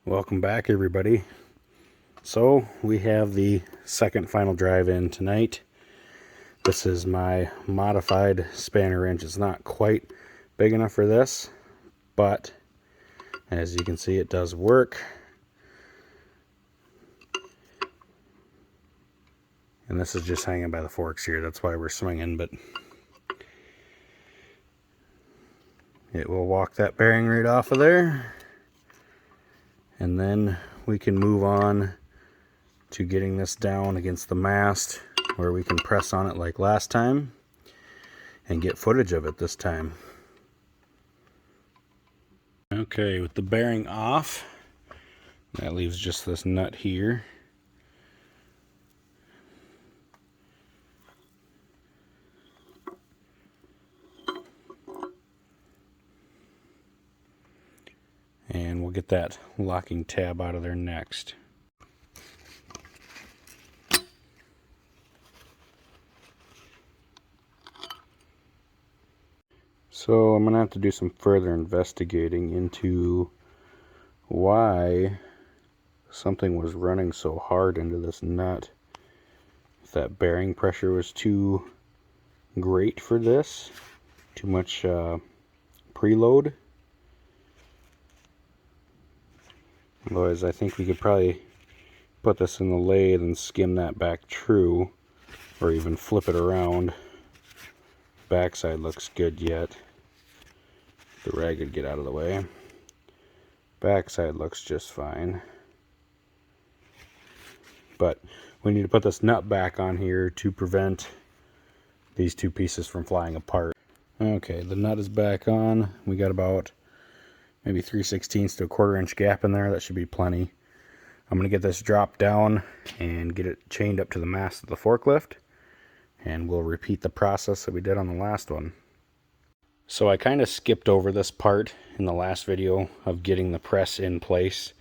Welcome back, everybody. So we have the second final drive in tonight. This is my modified spanner wrench. It's not quite big enough for this, but as you can see, it does work. And this is just hanging by the forks here. That's why we're swinging, but it will walk that bearing right off of there. And then we can move on to getting this down against the mast where we can press on it like last time and get footage of it this time. Okay, with the bearing off, that leaves just this nut here. And we'll get that locking tab out of there next. So I'm going to have to do some further investigating into why something was running so hard into this nut. If that bearing pressure was too great for this, too much preload. Otherwise, I think we could probably put this in the lathe and skim that back true, or even flip it around. Backside looks good yet. The rag would get out of the way. Backside looks just fine. But we need to put this nut back on here to prevent these two pieces from flying apart. Okay, the nut is back on. We got about maybe 3/16 to a 1/4 inch gap in there. That should be plenty. I'm going to get this dropped down and get it chained up to the mast of the forklift, and we'll repeat the process that we did on the last one. So I kind of skipped over this part in the last video of getting the press in place,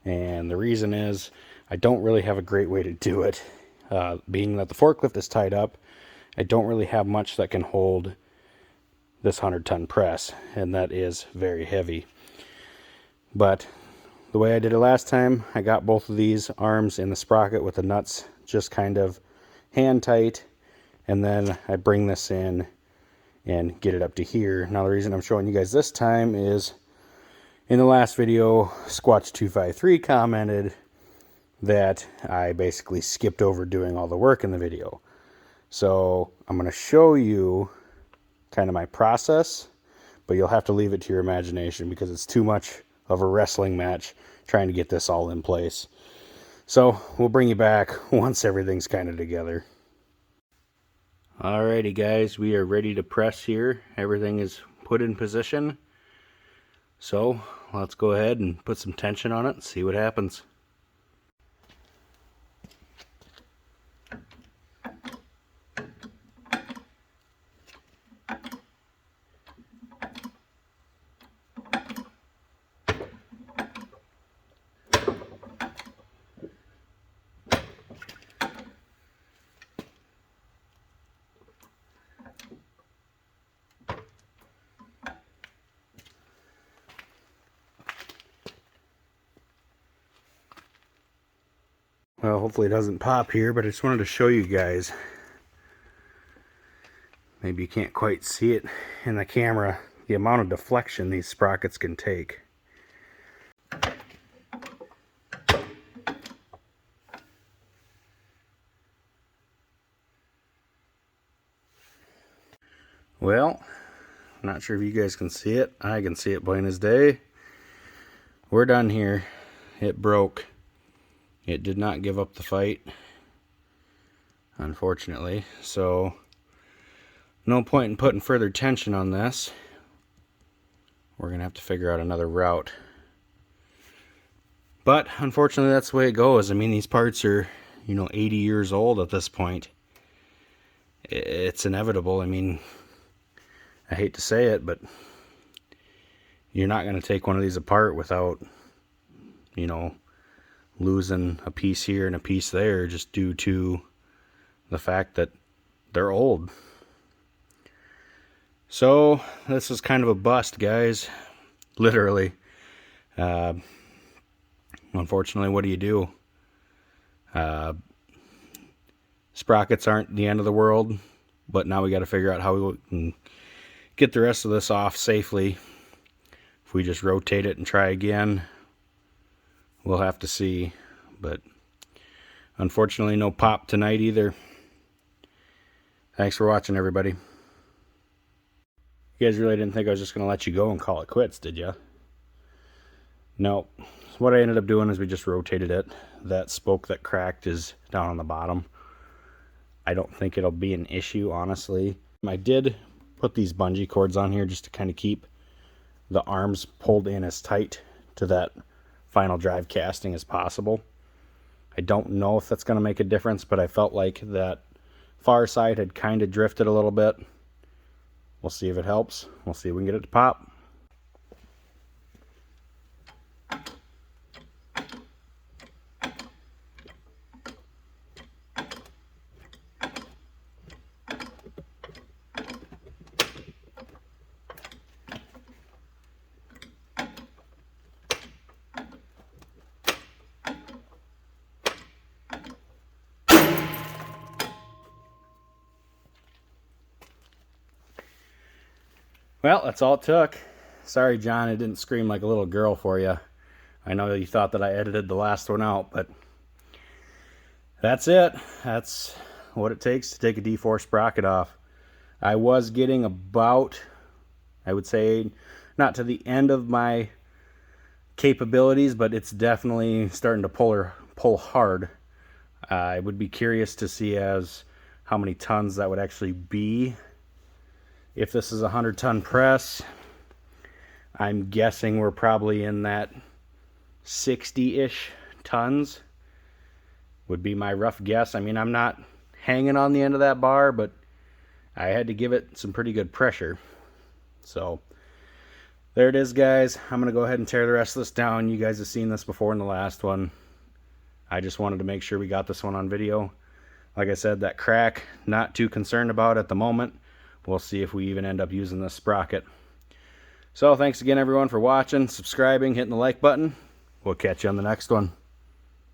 and the reason is I don't really have a great way to do it. Being that the forklift is tied up, I don't really have much that can hold this 100-ton press, and that is very heavy. But the way I did it last time, I got both of these arms in the sprocket with the nuts just kind of hand tight, and then I bring this in and get it up to here. Now the reason I'm showing you guys this time is in the last video, Squatch253 commented that I basically skipped over doing all the work in the video. So I'm going to show you kind of my process, but you'll have to leave it to your imagination because it's too much of a wrestling match trying to get this all in place. So we'll bring you back once everything's kind of together. Alrighty guys, we are ready to press here. Everything is put in position. So let's go ahead and put some tension on it and see what happens. Well, hopefully it doesn't pop here, but I just wanted to show you guys. Maybe you can't quite see it in the camera, the amount of deflection these sprockets can take. Well, I'm not sure if you guys can see it. I can see it plain as day. We're done here. It broke. It did not give up the fight, unfortunately. So, no point in putting further tension on this. We're going to have to figure out another route. But, unfortunately, that's the way it goes. I mean, these parts are, 80 years old at this point. It's inevitable. I mean, I hate to say it, but you're not going to take one of these apart without, losing a piece here and a piece there just due to the fact that they're old. So this is kind of a bust, guys. Literally. Unfortunately, what do? Sprockets aren't the end of the world, but now we got to figure out how we can get the rest of this off safely. If we just rotate it and try again, we'll have to see. But unfortunately, no pop tonight either. Thanks for watching, everybody. You guys really didn't think I was just going to let you go and call it quits, did you? No. What I ended up doing is we just rotated it. That spoke that cracked is down on the bottom. I don't think it'll be an issue, honestly. I did put these bungee cords on here just to kind of keep the arms pulled in as tight to that final drive casting as possible. I don't know if that's going to make a difference, but I felt like that far side had kind of drifted a little bit. We'll see if it helps. We'll see if we can get it to pop. Well, that's all it took. Sorry, John, I didn't scream like a little girl for you. I know you thought that I edited the last one out, but that's it. That's what it takes to take a D4 sprocket off. I was getting about, I would say, not to the end of my capabilities, but it's definitely starting to pull hard. I would be curious to see as how many tons that would actually be. If this is a 100-ton press, I'm guessing we're probably in that 60-ish tons would be my rough guess. I mean, I'm not hanging on the end of that bar, but I had to give it some pretty good pressure. So there it is, guys. I'm going to go ahead and tear the rest of this down. You guys have seen this before in the last one. I just wanted to make sure we got this one on video. Like I said, that crack, not too concerned about at the moment. We'll see if we even end up using this sprocket. So thanks again, everyone, for watching, subscribing, hitting the like button. We'll catch you on the next one.